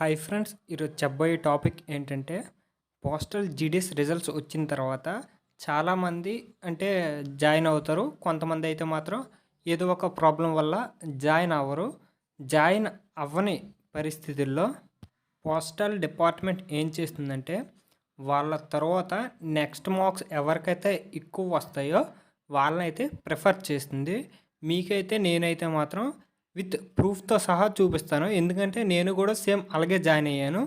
Hi friends, ఈరోజు చెప్పబోయే topic ఏంటంటే పోస్టల్ జీడీఎస్ రిజల్ట్స్ వచ్చిన తర్వాత చాలామంది అంటే జాయిన్ అవుతారు. కొంతమంది అయితే మాత్రం ఏదో ఒక ప్రాబ్లం వల్ల జాయిన్ అవ్వరు. జాయిన్ అవ్వని పరిస్థితుల్లో పోస్టల్ డిపార్ట్మెంట్ ఏం చేస్తుందంటే వాళ్ళ తర్వాత నెక్స్ట్ మార్క్స్ ఎవరికైతే ఎక్కువ వస్తాయో వాళ్ళనైతే ప్రిఫర్ చేస్తుంది. మీకైతే నేనైతే మాత్రం విత్ ప్రూఫ్‌తో సహా చూపిస్తాను. ఎందుకంటే నేను కూడా సేమ్ అలాగే జాయిన్ అయ్యాను.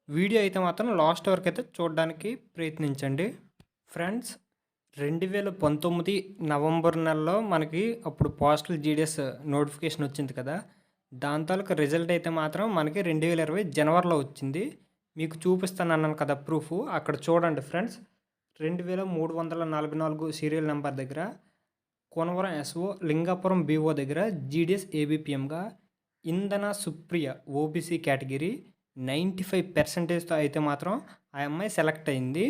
వీడియో అయితే మాత్రం లాస్ట్ వరకు అయితే చూడడానికి ప్రయత్నించండి. ఫ్రెండ్స్, 2019 నవంబర్ నెలలో మనకి అప్పుడు పోస్టల్ జీడీఎస్ నోటిఫికేషన్ వచ్చింది కదా! దాని తాలూకా రిజల్ట్ అయితే మాత్రం మనకి 2020 జనవరిలో వచ్చింది. మీకు చూపిస్తానన్నాను కదా ప్రూఫు. అక్కడ చూడండి ఫ్రెండ్స్. 2344 సీరియల్ నంబర్ దగ్గర కోనవరం ఎస్ఓ, లింగాపురం బీఓ దగ్గర జీడీఎస్ ఏబీపీఎంగా ఇంధన సుప్రియ ఓబీసీ కేటగిరీ 95% అయితే మాత్రం ఆ అమ్మాయి సెలెక్ట్ అయింది.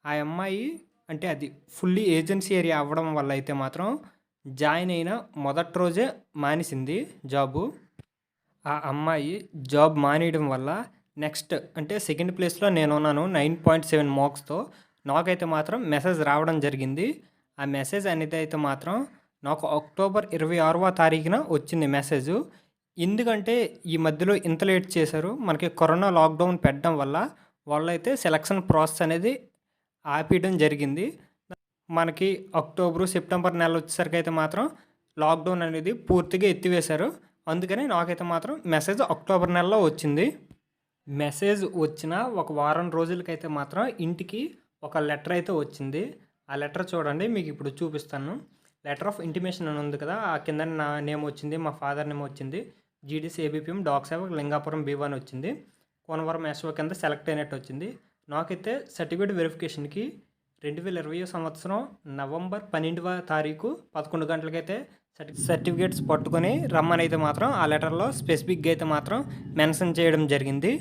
ఆ అమ్మాయి అంటే అది ఫుల్లీ ఏజెన్సీ ఏరియా అవ్వడం వల్ల అయితే మాత్రం జాయిన్ అయిన మొదటి రోజే మానేసింది జాబు. ఆ అమ్మాయి జాబ్ మానేయడం వల్ల నెక్స్ట్ అంటే సెకండ్ ప్లేస్లో నేనున్నాను 9.7 మార్క్స్తో. నాకైతే మాత్రం మెసేజ్ రావడం జరిగింది. ఆ మెసేజ్ అనేది అయితే మాత్రం నాకు అక్టోబర్ 26వ తారీఖున వచ్చింది మెసేజు. ఎందుకంటే ఈ మధ్యలో ఇంత లేట్ చేశారు, మనకి కరోనా లాక్డౌన్ పెట్టడం వల్ల వాళ్ళైతే సెలక్షన్ ప్రాసెస్ అనేది ఆపేయడం జరిగింది. మనకి అక్టోబరు, సెప్టెంబర్ నెల వచ్చేసరికి అయితే మాత్రం లాక్డౌన్ అనేది పూర్తిగా ఎత్తివేశారు. అందుకని నాకైతే మాత్రం మెసేజ్ అక్టోబర్ నెలలో వచ్చింది. మెసేజ్ వచ్చిన ఒక వారం రోజులకైతే మాత్రం ఇంటికి ఒక లెటర్ అయితే వచ్చింది. ఆ లెటర్ చూడండి, మీకు ఇప్పుడు చూపిస్తాను. లెటర్ ఆఫ్ ఇంటిమేషన్ అని ఉంది కదా, ఆ కింద నా నేమ్ వచ్చింది, మా ఫాదర్ నేమ్ వచ్చింది, జీడీఎస్ ఏబీపీఎం డాక్ సేవ లింగాపురం బీవన్ వచ్చింది, కోనవరం ఎస్ఓ కింద సెలెక్ట్ అయినట్టు వచ్చింది. నాకైతే సర్టిఫికేట్ వెరిఫికేషన్కి 2020 సంవత్సరం నవంబర్ 12వ తారీఖు 11 గంటలకైతే సర్టిఫికేట్స్ పట్టుకొని రమ్మని అయితే మాత్రం ఆ లెటర్లో స్పెసిఫిక్గా అయితే మాత్రం మెన్షన్ చేయడం జరిగింది.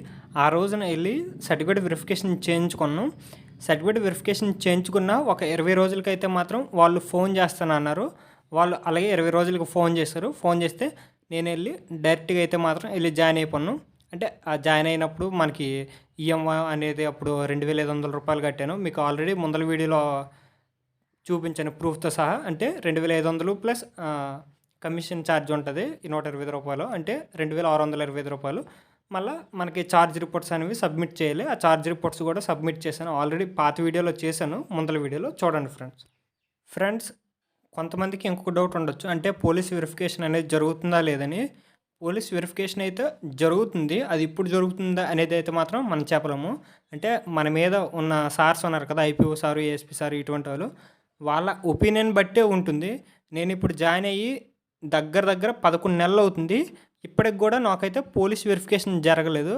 ఆ రోజున వెళ్ళి సర్టిఫికేట్ వెరిఫికేషన్ చేయించుకున్నాం. సర్టిఫికేట్ వెరిఫికేషన్ చేయించుకున్న ఒక 20 రోజులకైతే మాత్రం వాళ్ళు ఫోన్ చేస్తానన్నారు. వాళ్ళు అలాగే 20 రోజులకు ఫోన్ చేశారు. ఫోన్ చేస్తే నేను వెళ్ళి డైరెక్ట్గా అయితే మాత్రం వెళ్ళి జాయిన్ అయిపోయాను. అంటే ఆ జాయిన్ అయినప్పుడు మనకి ఈఎంఐ అనేది అప్పుడు 2,500 రూపాయలు కట్టాను. మీకు ఆల్రెడీ ముందల వీడియోలో చూపించాను ప్రూఫ్తో సహా. అంటే 2,500 ప్లస్ కమిషన్ ఛార్జ్ ఉంటుంది 120 రూపాయలు, అంటే 2,625 రూపాయలు. మళ్ళీ మనకి ఛార్జ్ రిపోర్ట్స్ అనేవి సబ్మిట్ చేయాలి. ఆ ఛార్జ్ రిపోర్ట్స్ కూడా సబ్మిట్ చేశాను. ఆల్రెడీ పాత వీడియోలో చేశాను, ముందల వీడియోలో చూడండి ఫ్రెండ్స్. కొంతమందికి ఇంకొక డౌట్ ఉండొచ్చు, అంటే పోలీస్ వెరిఫికేషన్ అనేది జరుగుతుందా లేదని. పోలీస్ వెరిఫికేషన్ అయితే జరుగుతుంది. అది ఇప్పుడు జరుగుతుందా అనేది అయితే మాత్రం మనం చెప్పలేము. అంటే మన మీద ఉన్న సార్స్ ఉన్నారు కదా, ఐపీఓ సారు, ఏఎస్పీ సారు, ఇటువంటి వాళ్ళు, వాళ్ళ ఒపీనియన్ బట్టే ఉంటుంది. నేను ఇప్పుడు జాయిన్ అయ్యి దగ్గర 11 నెలలు అవుతుంది. ఇప్పటికి కూడా నాకైతే పోలీస్ వెరిఫికేషన్ జరగలేదు.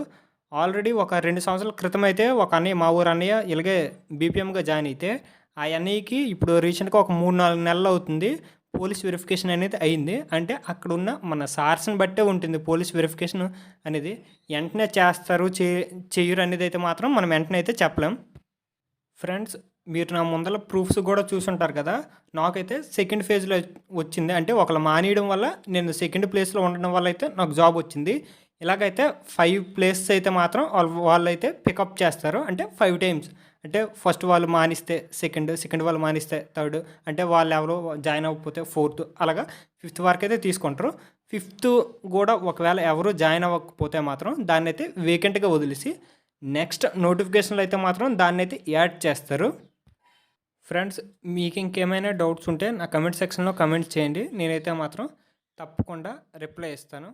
ఆల్రెడీ ఒక 2 సంవత్సరాల క్రితం అయితే ఒక అన్నయ్య, మా ఊరు అన్నయ్య ఇలాగే బీపీఎంగా జాయిన్ అయితే ఆ అన్నయ్యకి ఇప్పుడు రీసెంట్గా ఒక 3-4 నెలలు అవుతుంది పోలీస్ వెరిఫికేషన్ అనేది అయింది. అంటే అక్కడ ఉన్న మన సార్స్ని బట్టే ఉంటుంది పోలీస్ వెరిఫికేషన్ అనేది. వెంటనే చేస్తారు చెయ్యరు అనేది అయితే మాత్రం మనం వెంటనే అయితే చెప్పలేం. ఫ్రెండ్స్, మీరు నా ముందర ప్రూఫ్స్ కూడా చూసుంటారు కదా, నాకైతే సెకండ్ ఫేజ్లో వచ్చింది. అంటే ఒకళ్ళు మానేయడం వల్ల నేను సెకండ్ ప్లేస్లో ఉండడం వల్ల అయితే నాకు జాబ్ వచ్చింది. ఇలాగైతే 5 ప్లేసెస్ అయితే మాత్రం వాళ్ళైతే పికప్ చేస్తారు. అంటే 5 టైమ్స్, అంటే ఫస్ట్ వాళ్ళు మానిస్తే సెకండ్ వాళ్ళు మానిస్తే థర్డ్, అంటే వాళ్ళు ఎవరో జాయిన్ అవ్వకపోతే ఫోర్త్, అలాగా 5th వరకు అయితే తీసుకుంటారు. 5th కూడా ఒకవేళ ఎవరు జాయిన్ అవ్వకపోతే మాత్రం దాన్ని అయితే వేకెంట్గా వదిలేసి నెక్స్ట్ నోటిఫికేషన్లో అయితే మాత్రం దాన్ని అయితే యాడ్ చేస్తారు. ఫ్రెండ్స్, మీకు ఇంకేమైనా డౌట్స్ ఉంటే నా కమెంట్ సెక్షన్లో కమెంట్స్ చేయండి. నేనైతే మాత్రం తప్పకుండా రిప్లై ఇస్తాను.